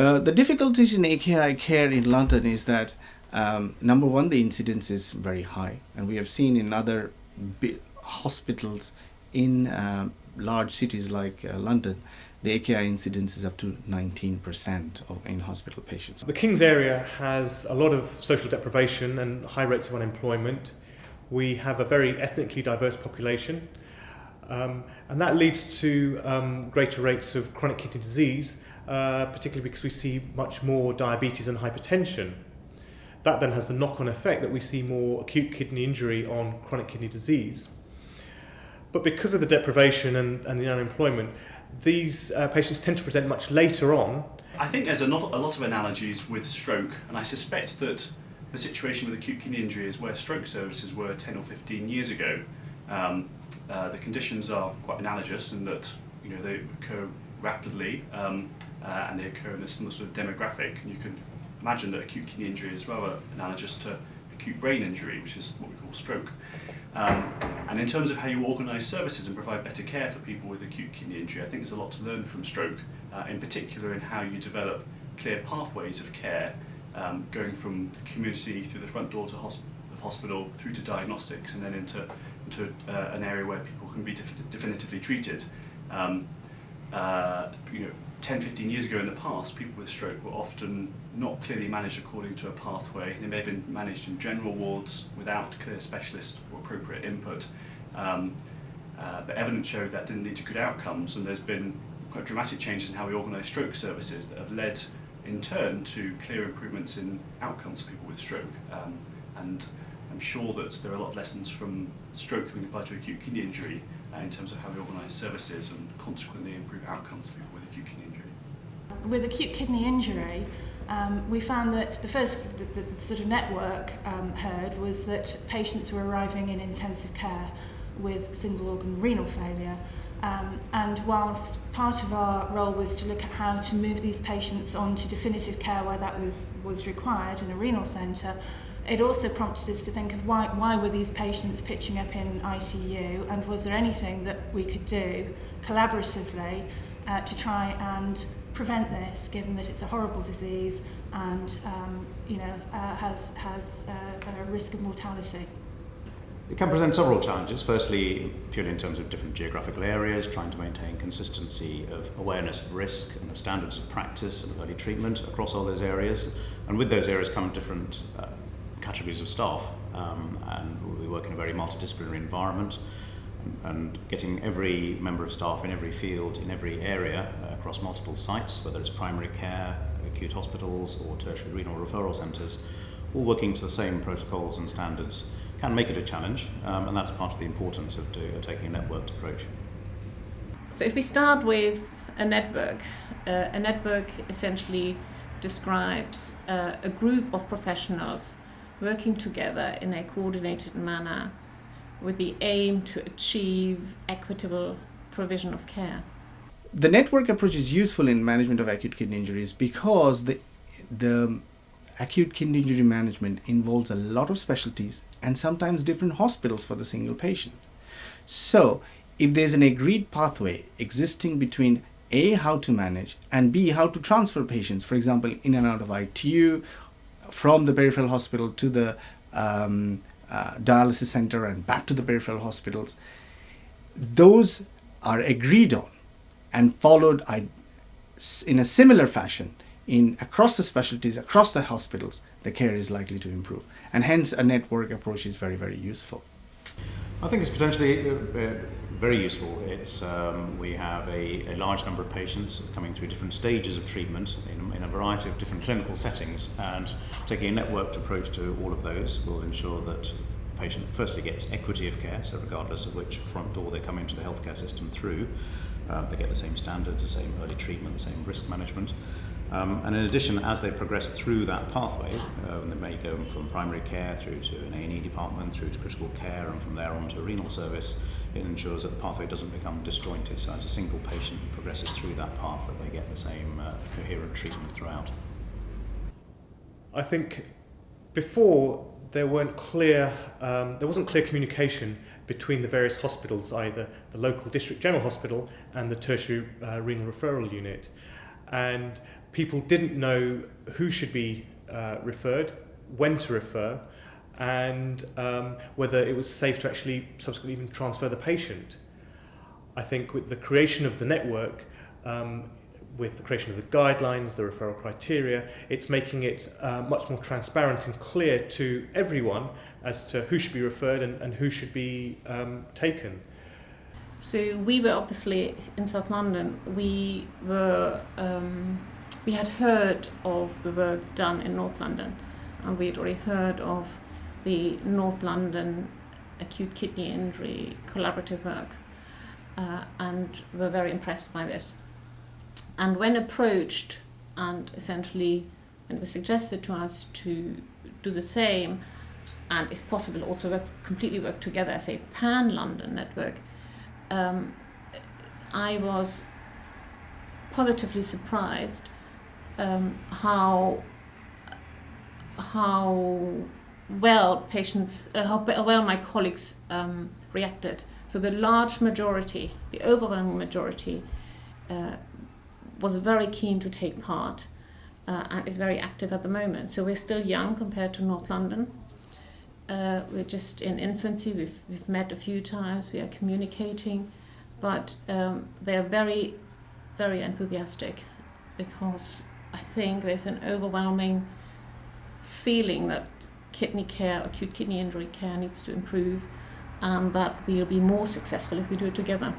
The difficulties in AKI care in London is that number one, the incidence is very high, and we have seen in other hospitals in large cities like London, the AKI incidence is up to 19% of in-hospital patients. The King's area has a lot of social deprivation and high rates of unemployment. We have a very ethnically diverse population, and that leads to greater rates of chronic kidney disease, particularly because we see much more diabetes and hypertension. That then has the knock-on effect that we see more acute kidney injury on chronic kidney disease. But because of the deprivation and the unemployment, these patients tend to present much later on. I think there's a lot of analogies with stroke, and I suspect that the situation with acute kidney injury is where stroke services were 10 or 15 years ago. The conditions are quite analogous in that they occur rapidly and they occur in a similar sort of demographic. And you can imagine that acute kidney injury is well analogous to acute brain injury, which is what we call stroke. And in terms of how you organise services and provide better care for people with acute kidney injury, I think there's a lot to learn from stroke, in particular in how you develop clear pathways of care, going from the community through the front door of hospital through to diagnostics and then into an area where people can be definitively treated. 10, 15 years ago in the past, people with stroke were often not clearly managed according to a pathway. They may have been managed in general wards without clear specialist or appropriate input. But evidence showed that didn't lead to good outcomes, and there's been quite dramatic changes in how we organise stroke services that have led in turn to clear improvements in outcomes for people with stroke. And I'm sure that there are a lot of lessons from stroke being applied to acute kidney injury in terms of how we organise services and consequently improve outcomes for people with acute kidney injury. With acute kidney injury, we found that the sort of network heard was that patients were arriving in intensive care with single organ renal failure. And whilst part of our role was to look at how to move these patients on to definitive care where that was required in a renal centre, it also prompted us to think of why were these patients pitching up in ITU, and was there anything that we could do collaboratively to try and prevent this, given that it's a horrible disease and has a risk of mortality. It can present several challenges. Firstly, purely in terms of different geographical areas, trying to maintain consistency of awareness of risk and of standards of practice and early treatment across all those areas. And with those areas come different categories of staff, and we work in a very multidisciplinary environment, and getting every member of staff in every field, in every area, across multiple sites, whether it's primary care, acute hospitals or tertiary renal referral centres, all working to the same protocols and standards, can make it a challenge, and that's part of the importance of taking a networked approach. So if we start with a network essentially describes a group of professionals working together in a coordinated manner with the aim to achieve equitable provision of care. The network approach is useful in management of acute kidney injuries because the acute kidney injury management involves a lot of specialties and sometimes different hospitals for the single patient. So if there's an agreed pathway existing between A, how to manage, and B, how to transfer patients, for example, in and out of ITU, from the peripheral hospital to the dialysis center and back to the peripheral hospitals, those are agreed on and followed in a similar fashion across the specialties, across the hospitals, the care is likely to improve. And hence a network approach is very, very useful. I think it's potentially very useful. We have a large number of patients coming through different stages of treatment in a variety of different clinical settings, and taking a networked approach to all of those will ensure that the patient firstly gets equity of care, so regardless of which front door they come into the healthcare system through, they get the same standards, the same early treatment, the same risk management. And in addition, as they progress through that pathway, they may go from primary care through to an A&E department, through to critical care, and from there on to a renal service. It ensures that the pathway doesn't become disjointed, so as a single patient progresses through that path, that they get the same coherent treatment throughout. I think before there wasn't clear communication between the various hospitals, either the local district general hospital and the tertiary renal referral unit. and people didn't know who should be referred, when to refer, and whether it was safe to actually subsequently even transfer the patient. I think with the creation of the network, with the creation of the guidelines, the referral criteria, it's making it much more transparent and clear to everyone as to who should be referred and who should be taken. So we were obviously in South London. We had heard of the work done in North London, and we had already heard of the North London acute kidney injury collaborative work, and were very impressed by this. And when approached, and essentially when it was suggested to us to do the same, and if possible also completely work together as a pan-London network, I was positively surprised how well my colleagues reacted. So the large majority, the overwhelming majority, was very keen to take part and is very active at the moment. So we're still young compared to North London. We're just in infancy. We've met a few times. We are communicating, but they are very, very enthusiastic, because I think there's an overwhelming feeling that kidney care, acute kidney injury care, needs to improve, and that we'll be more successful if we do it together.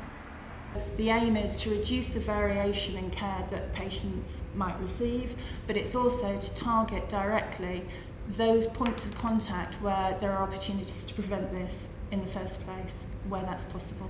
The aim is to reduce the variation in care that patients might receive, but it's also to target directly those points of contact where there are opportunities to prevent this in the first place, where that's possible.